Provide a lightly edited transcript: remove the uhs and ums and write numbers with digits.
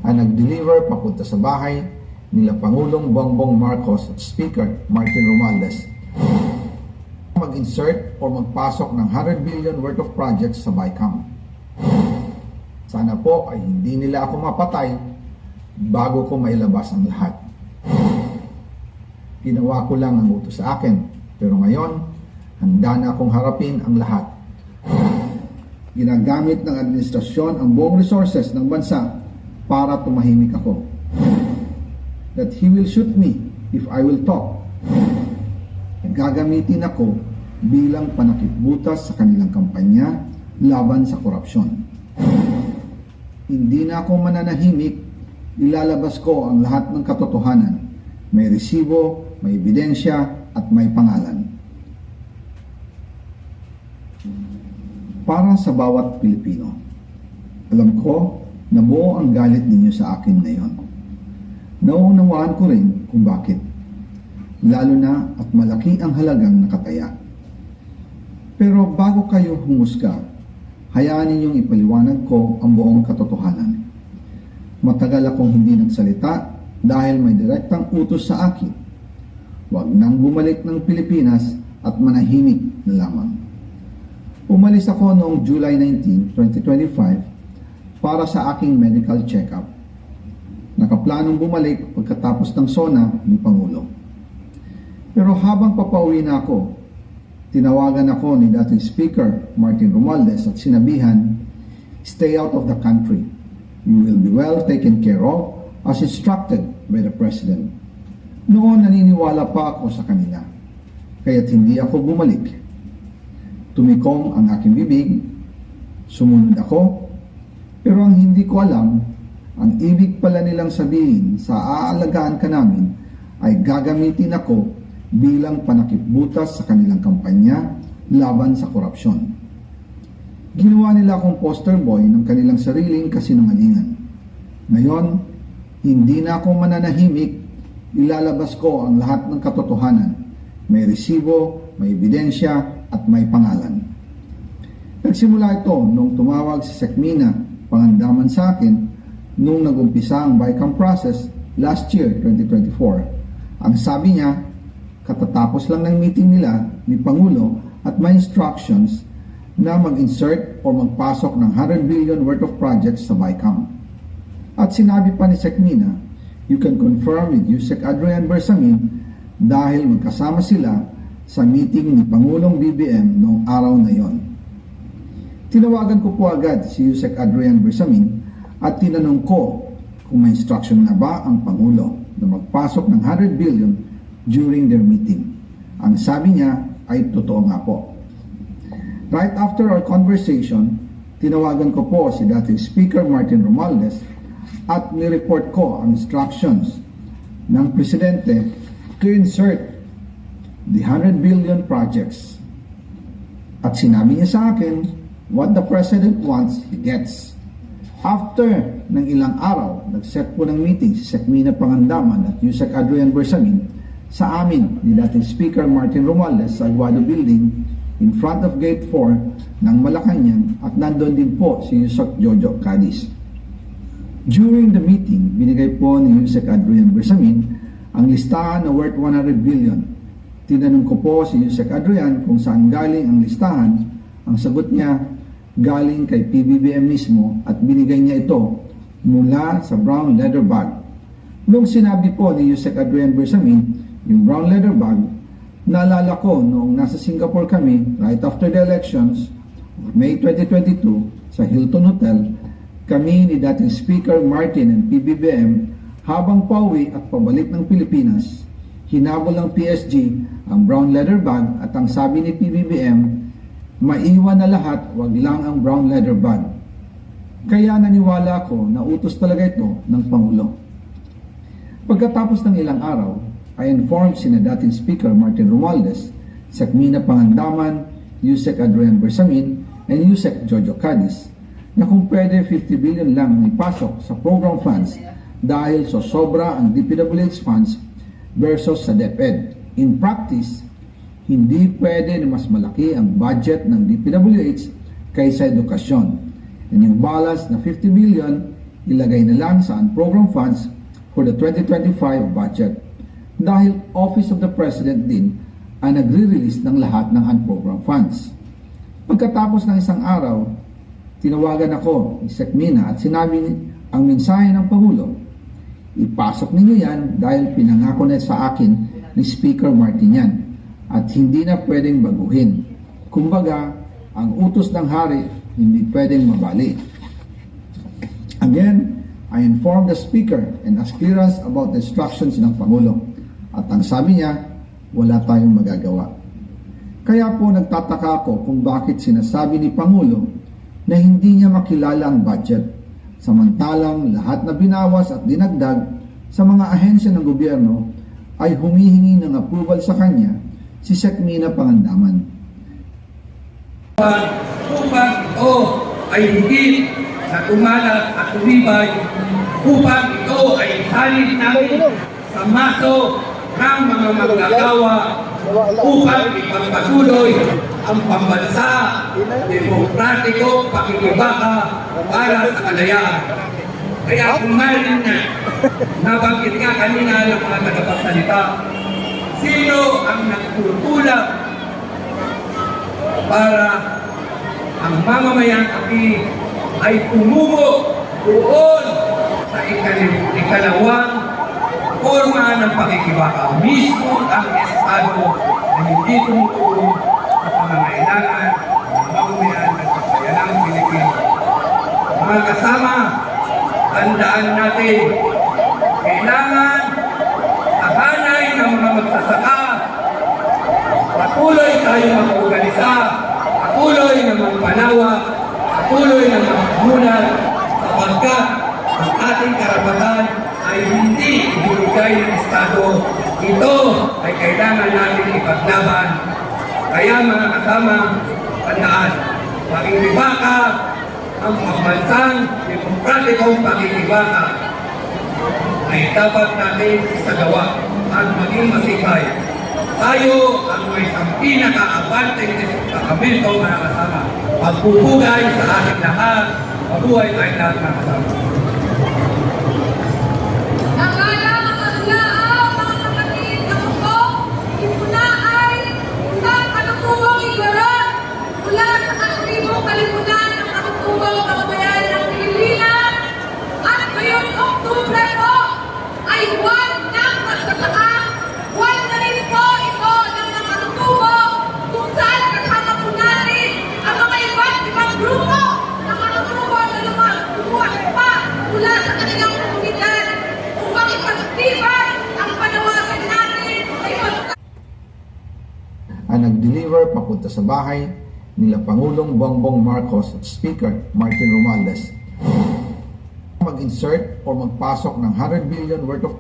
ang nag-deliver papunta sa bahay nila Pangulong Bongbong Marcos at Speaker Martin Romualdez mag-insert o magpasok ng 100 billion worth of projects sa BICAM. Sana po ay hindi nila ako mapatay bago ko mailabas ang lahat. Ginawa ko lang ang utos sa akin, pero ngayon, handa na akong harapin ang lahat. Ginagamit ng administrasyon ang buong resources ng bansa para tumahimik ako. That he will shoot me if I will talk. Gagamitin ako bilang panakipbutas sa kanilang kampanya laban sa korupsyon. Hindi na ako mananahimik, ilalabas ko ang lahat ng katotohanan. May resibo, may ebidensya, at may pangalan. Para sa bawat Pilipino, alam ko na buo ang galit ninyo sa akin ngayon. Nauunawaan ko rin kung bakit. Lalo na at malaki ang halagang nakataya. Pero bago kayo humusga, hayaan ninyong ipaliwanag ko ang buong katotohanan. Matagal akong hindi nagsalita dahil may direktang utos sa akin. Huwag nang bumalik ng Pilipinas at manahimik na lamang. Umalis ako noong July 19, 2025 para sa aking medical check-up. Nakaplanong bumalik pagkatapos ng SONA ni Pangulo. Pero habang papauwi na ako, tinawagan ako ni dating Speaker Martin Romualdez at sinabihan, "Stay out of the country. You will be well taken care of as instructed by the President." Noon naniniwala pa ako sa kanila, kaya't hindi ako bumalik. Tumikom ang aking bibig, sumunod ako, pero ang hindi ko alam, ang ibig pala nilang sabihin sa aalagaan ka namin ay gagamitin ako bilang panakipbutas sa kanilang kampanya laban sa korupsyon. Ginawa nila akong poster boy ng kanilang sariling kasinungalingan. Ngayon, hindi na ako mananahimik, ilalabas ko ang lahat ng katotohanan. May resibo, may ebidensya, at may pangalan. Nagsimula ito nung tumawag si Sekmina Pangandaman sa akin nung nagumpisa ang BICAM process last year, 2024. Ang sabi niya, katatapos lang ng meeting nila ni Pangulo at may instructions na mag-insert o magpasok ng 100 billion worth of projects sa BICAM. At sinabi pa ni Sekmina, you can confirm with Yusek Adrian Bersamin dahil magkasama sila sa meeting ni Pangulong BBM noong araw na yon. Tinawagan ko po agad si Yusek Adrian Bersamin at tinanong ko kung may instruction na ba ang Pangulo na magpasok ng 100 billion during their meeting. Ang sabi niya ay totoo nga po. Right after our conversation, tinawagan ko po si dating Speaker Martin Romualdez at nireport ko ang instructions ng Presidente to insert the 100 billion projects. At sinabi niya sa akin, what the President wants, he gets. After ng ilang araw, nag-set po ng meeting si Sekmina Pangandaman at Yusek Adrian Bersamin sa amin ni dating Speaker Martin Romualdez sa Aguado Building in front of Gate 4 ng Malacanang at nandun din po si Yusek Jojo Cadiz. During the meeting, binigay po ni Yusek Adrian Bersamin ang listahan na worth 100 billion. Tinanong ko po si Yusek Adrian kung saan galing ang listahan. Ang sagot niya, galing kay PBBM mismo at binigay niya ito mula sa brown leather bag. Nung sinabi po ni Yusek Adrian Bersamin, yung brown leather bag, naalala ko noong nasa Singapore kami right after the elections of May 2022 sa Hilton Hotel, kami ni dating Speaker Martin and PBBM habang pauwi at pabalik ng Pilipinas, hinabol ng PSG ang brown leather bag at ang sabi ni PBBM, maiwan na lahat, wag lang ang brown leather bag. Kaya naniwala ako na utos talaga ito ng Pangulo. Pagkatapos ng ilang araw, I informed sina dating Speaker Martin Romualdez, Sekmina Pangandaman, Yusek Adrian Bersamin, and Yusek Jojo Cadiz na kung pwede 50 billion lang ang ipasok sa program funds dahil so sobra ang DPWH funds versus sa DepEd. In practice, hindi pwede na mas malaki ang budget ng DPWH kaysa edukasyon. And yung balance na 50 billion, ilagay na lang sa unprogrammed funds for the 2025 budget dahil Office of the President din ang nagre-release ng lahat ng unprogrammed funds. Pagkatapos ng isang araw, tinawagan ako ni Sec Mina at sinabi ang mensahe ng Pangulo, ipasok ninyo yan dahil pinangako na sa akin ni Speaker Martin yan at hindi na pwedeng baguhin. Kumbaga, ang utos ng hari hindi pwedeng mabali. Again, I informed the Speaker and asked clearance about the instructions ng Pangulo. At ang sabi niya, wala tayong magagawa. Kaya po nagtataka ako kung bakit sinasabi ni Pangulo na hindi niya makilala ang budget, samantalang lahat na binawas at dinagdag sa mga ahensya ng gobyerno ay humihingi ng approval sa kanya si Sec Mina Pangandaman. Upang ito ay higit na tumalas at tumibay, upang ito ay halid namin sa maso ng mga manggagawa, upang ipagpatuloy ang pambansa, demokratiko, pakikibaka para sa kalayaan. Kaya kung marin na nabanggit nga kanina ng mga tagapagsalita, sino ang nagtutulak para ang mamamayang api ay tumubo doon sa ikalawang forma ng pakikibaka. Mismo ang Estado na hindi tumutulong sa pangangailangan ng mamamayan ng kasayanang Pilipino. Mga kasama, tandaan natin, kailangan sa hanay ng mga magsasaka, patuloy tayo mag-organisa, patuloy na magpanawa, patuloy na magmulat, sapagkat ang ating karapatan ay hindi ibinigay ng Estado. Ito ay kailangan natin ipaglaban. Kaya mga kasama, tandaan, pakikibaka, ang pambansang demokratikong pakikibaka ay dapat natin isagawa at maging masipay. Tayo ang may pinaka-abanteng destacamento, mga kasama. Pagpupugay sa ating lahat, mabuhay tayo lahat, mga kasama. Kalimutan ng katutubong kababayan ng Pilipinas at ngayong Oktubre po ay buwan ng magsasaka. Buwan na rin po ito ng nakatutubo kung saan kasama po natin ang mga iba't ibang grupo ng makatutubo na lumuluwas pa mula sa kanilang komunidad upang ipagtibay ang panawagan natin ay ang nag-deliver papunta sa bahay nila Pangulong Bongbong Marcos at Speaker Martin Romualdez mag-insert o magpasok ng 100 billion worth of